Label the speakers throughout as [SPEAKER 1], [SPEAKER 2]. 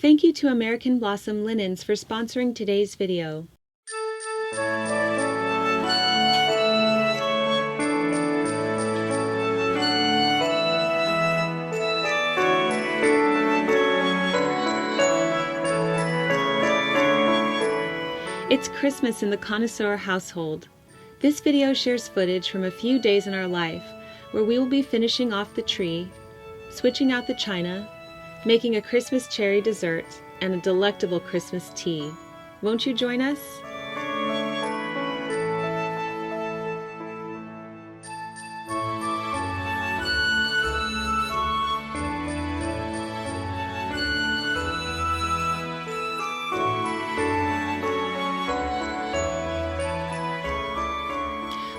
[SPEAKER 1] Thank you to American Blossom Linens for sponsoring today's video. It's Christmas in the connoisseur household. This video shares footage from a few days in our life where we will be finishing off the tree, switching out the china, making a Christmas cherry dessert, and a delectable Christmas tea. Won't you join us?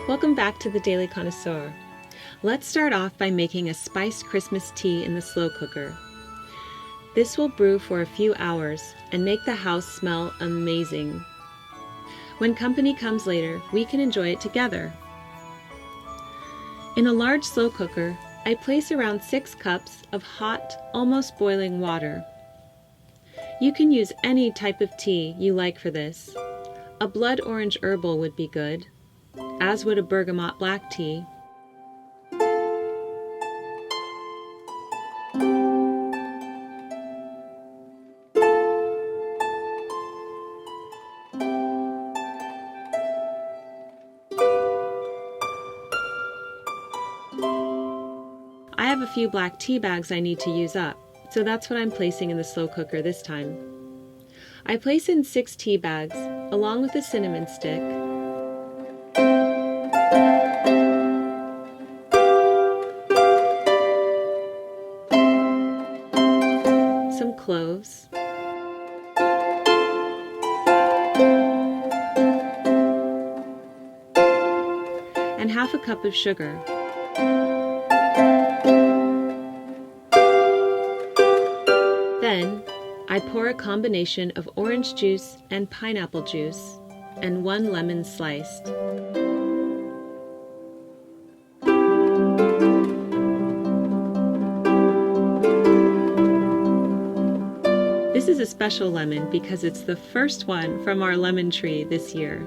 [SPEAKER 1] Welcome back to the Daily Connoisseur. Let's start off by making a spiced Christmas tea in the slow cooker. This will brew for a few hours and make the house smell amazing. When company comes later, we can enjoy it together. In a large slow cooker, I place around 6 cups of hot, almost boiling water. You can use any type of tea you like for this. A blood orange herbal would be good, as would a bergamot black tea. I have a few black tea bags I need to use up, so that's what I'm placing in the slow cooker this time. I place in 6 tea bags, along with a cinnamon stick, some cloves, and half a cup of sugar. Then, I pour a combination of orange juice and pineapple juice, and 1 lemon sliced. This is a special lemon because it's the first one from our lemon tree this year.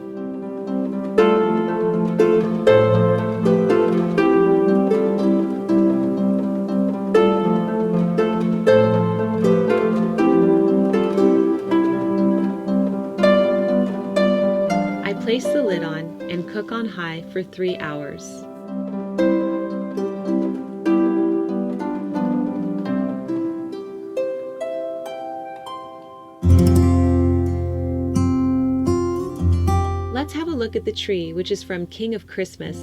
[SPEAKER 1] Place the lid on and cook on high for 3 hours. Let's have a look at the tree, which is from King of Christmas.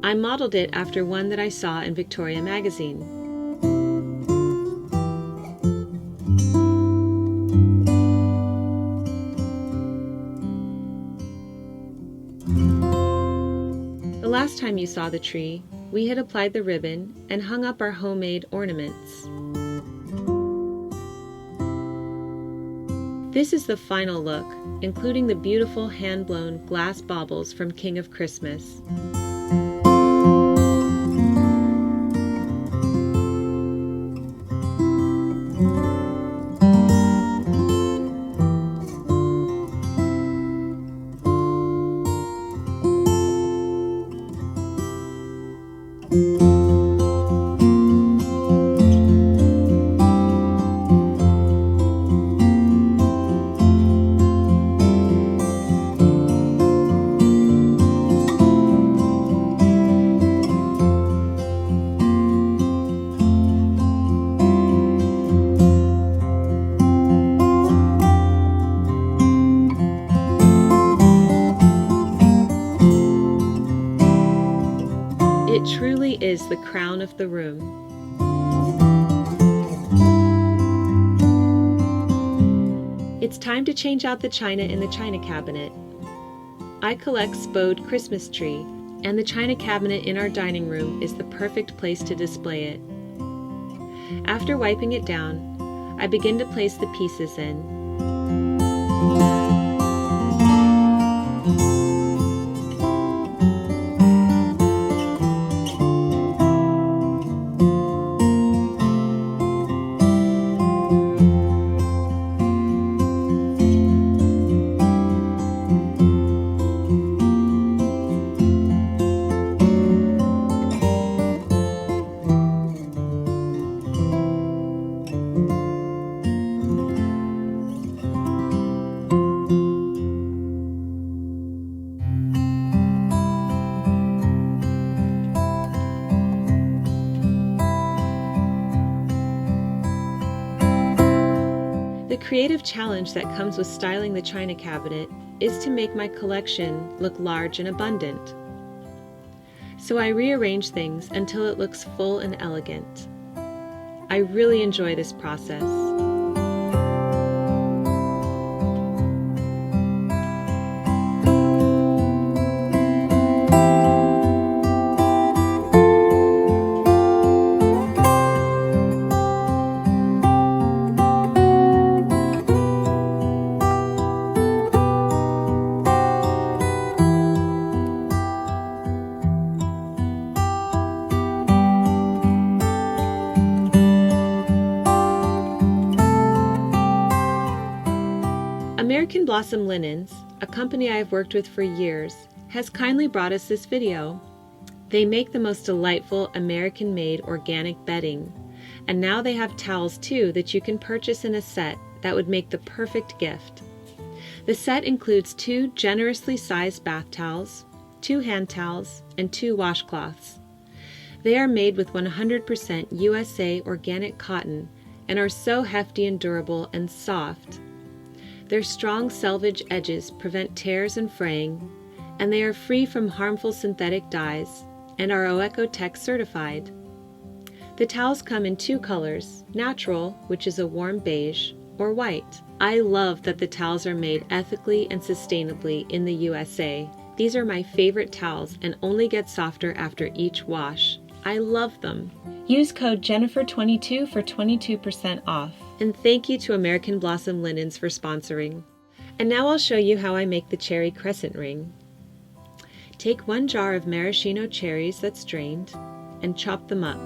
[SPEAKER 1] I modeled it after one that I saw in Victoria magazine. The last time you saw the tree, we had applied the ribbon and hung up our homemade ornaments. This is the final look, including the beautiful hand-blown glass baubles from King of Christmas. It truly is the crown of the room. It's time to change out the china in the china cabinet. I collect Spode Christmas tree, and the china cabinet in our dining room is the perfect place to display it. After wiping it down, I begin to place the pieces in. The creative challenge that comes with styling the china cabinet is to make my collection look large and abundant. So I rearrange things until it looks full and elegant. I really enjoy this process. American Blossom Linens, a company I have worked with for years, has kindly brought us this video. They make the most delightful American-made organic bedding, and now they have towels too that you can purchase in a set that would make the perfect gift. The set includes 2 generously sized bath towels, 2 hand towels, and 2 washcloths. They are made with 100% USA organic cotton and are so hefty and durable and soft. Their strong selvage edges prevent tears and fraying, and they are free from harmful synthetic dyes and are OECO-TEX certified. The towels come in 2 colors, natural, which is a warm beige, or white. I love that the towels are made ethically and sustainably in the USA. These are my favorite towels and only get softer after each wash. I love them. Use code Jennifer22 for 22% off. And thank you to American Blossom Linens for sponsoring. And now I'll show you how I make the cherry crescent ring. Take 1 jar of maraschino cherries that's drained and chop them up.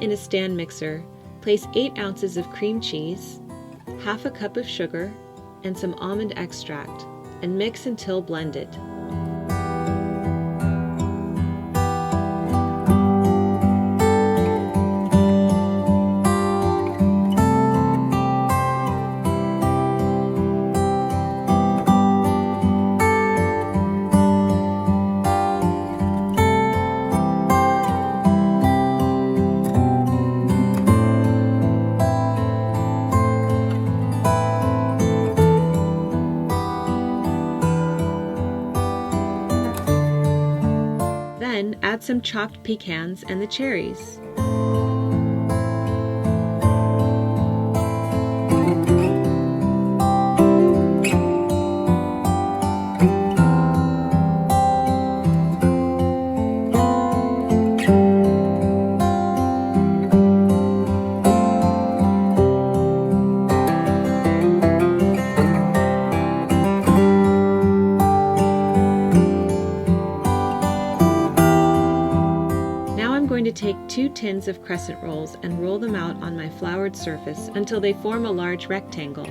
[SPEAKER 1] In a stand mixer, place 8 ounces of cream cheese, half a cup of sugar, and some almond extract, and mix until blended. Then add some chopped pecans and the cherries. To take 2 tins of crescent rolls and roll them out on my floured surface until they form a large rectangle.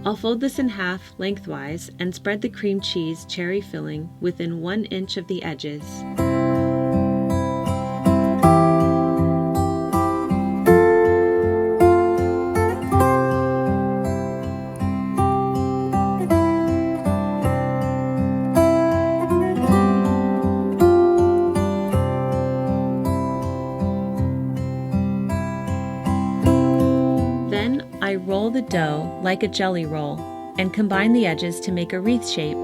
[SPEAKER 1] I'll fold this in half lengthwise and spread the cream cheese cherry filling within 1 inch of the edges. I roll the dough like a jelly roll and combine the edges to make a wreath shape.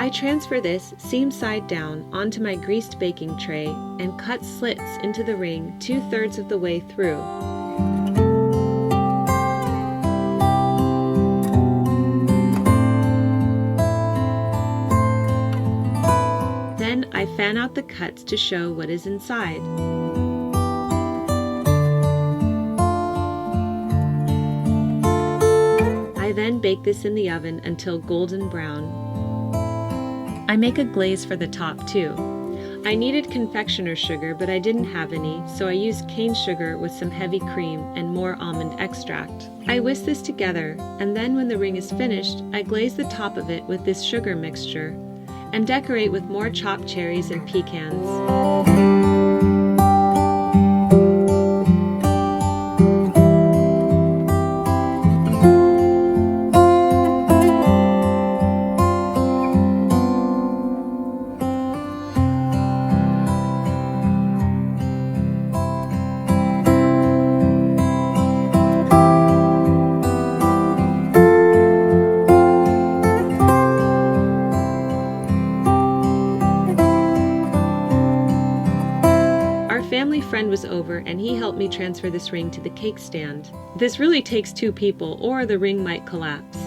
[SPEAKER 1] I transfer this seam side down onto my greased baking tray and cut slits into the ring 2/3 of the way through. Then I fan out the cuts to show what is inside. I then bake this in the oven until golden brown. I make a glaze for the top too. I needed confectioner sugar, but I didn't have any, so I used cane sugar with some heavy cream and more almond extract. I whisk this together, and then when the ring is finished, I glaze the top of it with this sugar mixture and decorate with more chopped cherries and pecans. Family friend was over and he helped me transfer this ring to the cake stand. This really takes 2 people or the ring might collapse.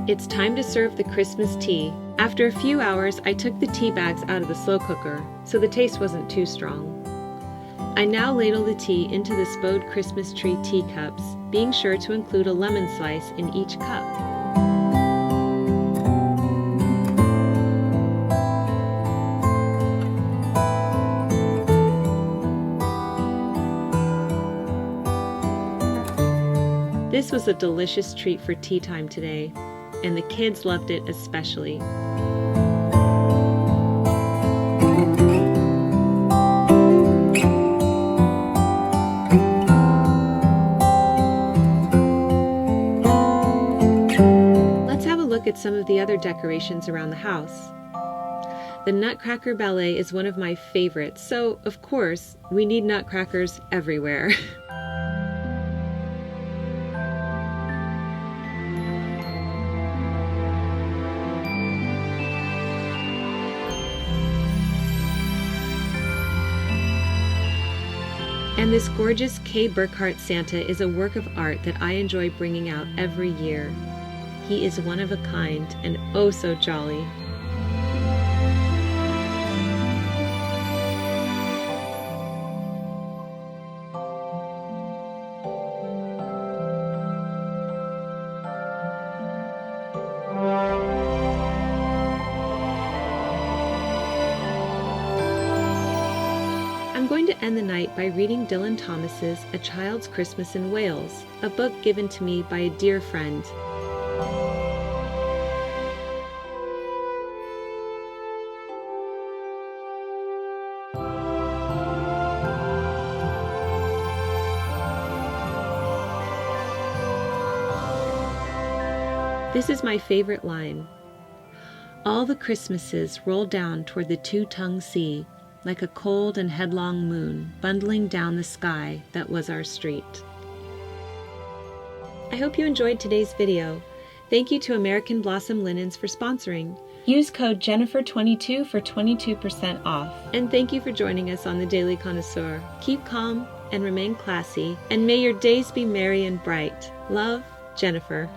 [SPEAKER 1] It's time to serve the Christmas tea. After a few hours, I took the tea bags out of the slow cooker, so the taste wasn't too strong. I now ladle the tea into the Spode Christmas tree teacups, being sure to include a lemon slice in each cup. This was a delicious treat for tea time today, and the kids loved it especially. Let's have a look at some of the other decorations around the house. The Nutcracker ballet is one of my favorites, so of course, we need nutcrackers everywhere. And this gorgeous K. Burkhart Santa is a work of art that I enjoy bringing out every year. He is one of a kind and oh so jolly. I'm going to end the night by reading Dylan Thomas's A Child's Christmas in Wales, a book given to me by a dear friend. This is my favorite line. All the Christmases roll down toward the two-tongued sea, like a cold and headlong moon bundling down the sky that was our street. I hope you enjoyed today's video. Thank you to American Blossom Linens for sponsoring. Use code Jennifer22 for 22% off. And thank you for joining us on The Daily Connoisseur. Keep calm and remain classy, and may your days be merry and bright. Love, Jennifer.